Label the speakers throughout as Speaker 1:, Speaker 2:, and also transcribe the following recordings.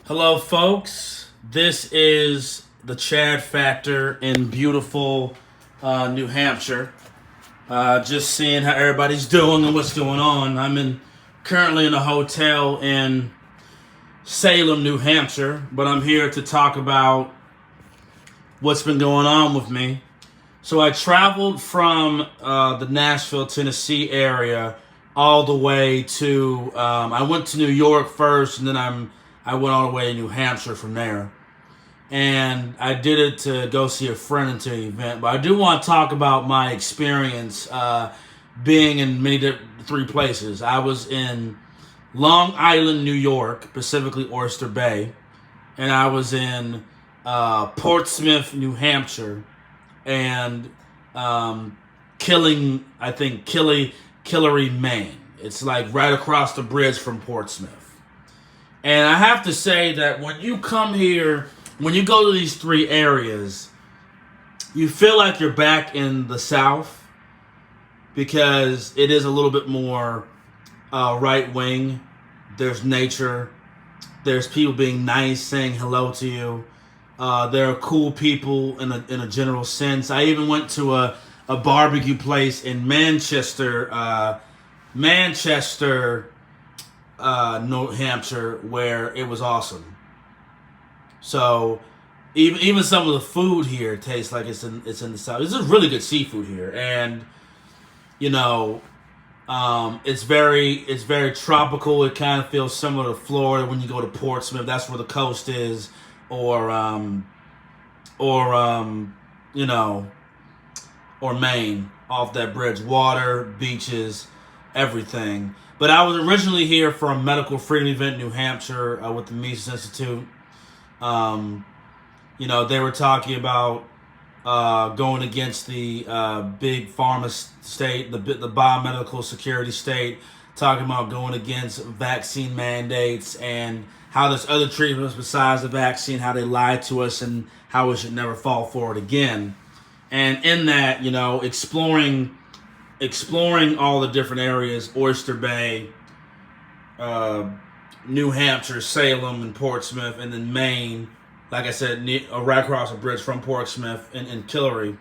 Speaker 1: Hello, folks. This is the Chad Factor in beautiful New Hampshire. Just seeing how everybody's doing and what's going on. Currently in a hotel in Salem, New Hampshire, but I'm here to talk about what's been going on with me. So I traveled from the Nashville, Tennessee area all the way to. I went to New York first, and then I went all the way to New Hampshire from there. And I did it to go see a friend into an event. But I do want to talk about my experience being in three places. I was in Long Island, New York, specifically Oyster Bay. And I was in Portsmouth, New Hampshire. And Killery, Maine. It's like right across the bridge from Portsmouth. And I have to say that when you come here, when you go to these three areas, you feel like you're back in the South because it is a little bit more right wing. There's nature. There's people being nice, saying hello to you. There are cool people in a general sense. I even went to a barbecue place in Manchester, New Hampshire, where it was awesome. So even some of the food here tastes like it's in the South. This is really good seafood here, and it's very tropical. It kind of feels similar to Florida when you go to Portsmouth. That's where the coast is, or Maine, off that bridge. Water, beaches, everything. But I was originally here for a medical freedom event in New Hampshire with the Mises Institute. They were talking about going against the big pharma state, the biomedical security state, talking about going against vaccine mandates and how there's other treatments besides the vaccine, how they lied to us and how we should never fall for it again. And in that, exploring all the different areas, Oyster Bay, New Hampshire, Salem, and Portsmouth, and then Maine, like I said, right across the bridge from Portsmouth and Killery,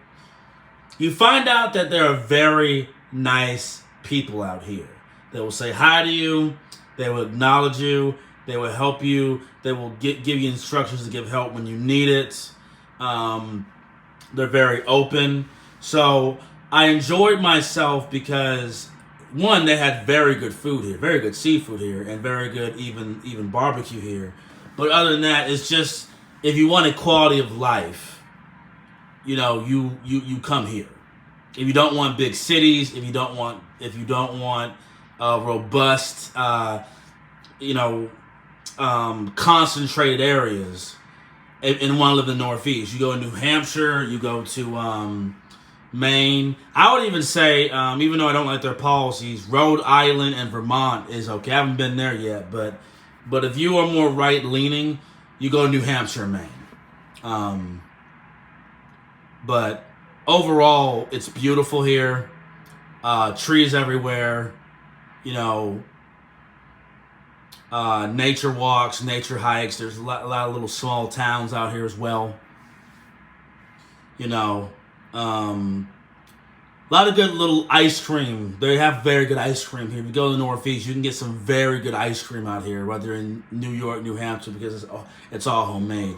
Speaker 1: you find out that there are very nice people out here. They will say hi to you, they will acknowledge you, they will help you, they will give you instructions to give help when you need it. They're very open. So I enjoyed myself because, one, they had very good food here, very good seafood here, and very good even barbecue here. But other than that, it's just, if you want a quality of life, you come here. If you don't want big cities, if you don't want robust, concentrated areas, and want to live in the Northeast, you go to New Hampshire, you go to Maine. I would even say, even though I don't like their policies, Rhode Island and Vermont is okay. I haven't been there yet, but if you are more right-leaning, you go to New Hampshire and Maine. But overall, it's beautiful here. Trees everywhere. Nature walks, nature hikes. There's a lot of little small towns out here as well. A lot of good little ice cream. They have very good ice cream here. If you go to the Northeast, you can get some very good ice cream out here, whether in New York, New Hampshire, because it's all homemade.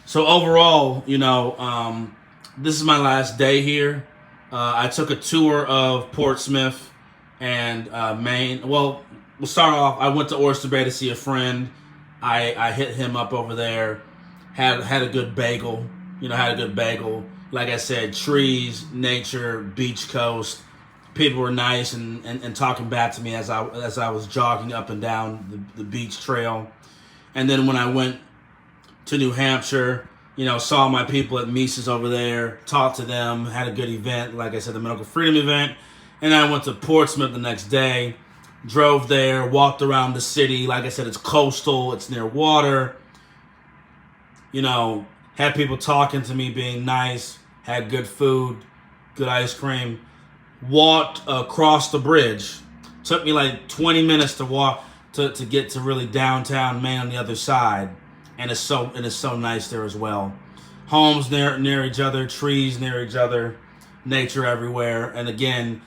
Speaker 1: So overall, this is my last day here. I took a tour of Portsmouth and Maine. Well, we'll start off. I went to Oyster Bay to see a friend. I hit him up over there. Had a good bagel. Like I said, trees, nature, beach coast. People were nice and talking back to me as I was jogging up and down the beach trail. And then when I went to New Hampshire, saw my people at Mises over there, talked to them, had a good event, like I said, the Medical Freedom event. And I went to Portsmouth the next day, drove there, walked around the city. Like I said, it's coastal, it's near water. Had people talking to me, being nice, had good food, good ice cream. Walked across the bridge. Took me like 20 minutes to walk to get to really downtown Maine on the other side, and it's so nice there as well. Homes near each other, trees near each other, nature everywhere, and again,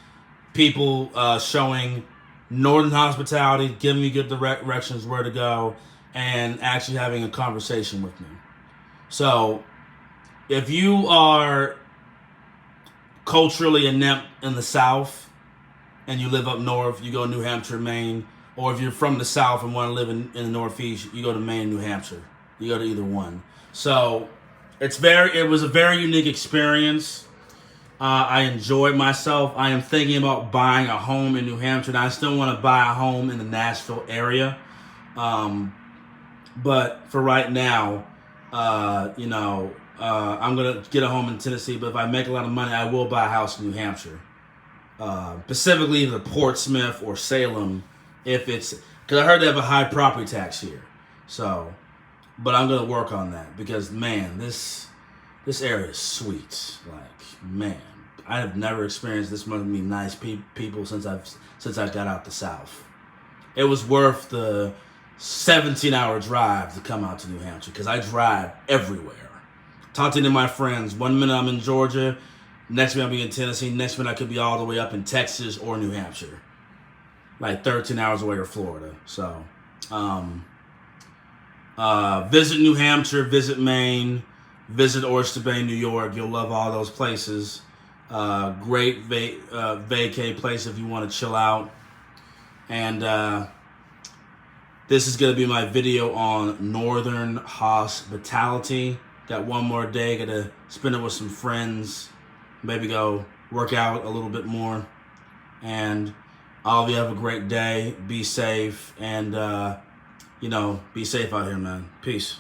Speaker 1: people showing northern hospitality, giving me good directions where to go, and actually having a conversation with me. So, if you are culturally inept in the South and you live up north, you go to New Hampshire, Maine. Or if you're from the South and want to live in the Northeast, you go to Maine, New Hampshire. You go to either one. So it was a very unique experience. I enjoyed myself. I am thinking about buying a home in New Hampshire. And I still want to buy a home in the Nashville area. But for right now, I'm going to get a home in Tennessee. But if I make a lot of money, I will buy a house in New Hampshire. Specifically either Portsmouth or Salem. If it's, because I heard they have a high property tax here. So, but I'm going to work on that because, man, this area is sweet. Like, man, I have never experienced this many nice people since I got out the South. It was worth the 17-hour drive to come out to New Hampshire because I drive everywhere. Talking to my friends, 1 minute I'm in Georgia, next minute I'll be in Tennessee, next minute I could be all the way up in Texas or New Hampshire. Like 13 hours away to Florida. So, visit New Hampshire, visit Maine, visit Oyster Bay, New York. You'll love all those places. Great vacay place if you want to chill out. And this is going to be my video on Northern hospitality. Got one more day. Got to spend it with some friends. Maybe go work out a little bit more. And all of you have a great day. Be safe. And, be safe out here, man. Peace.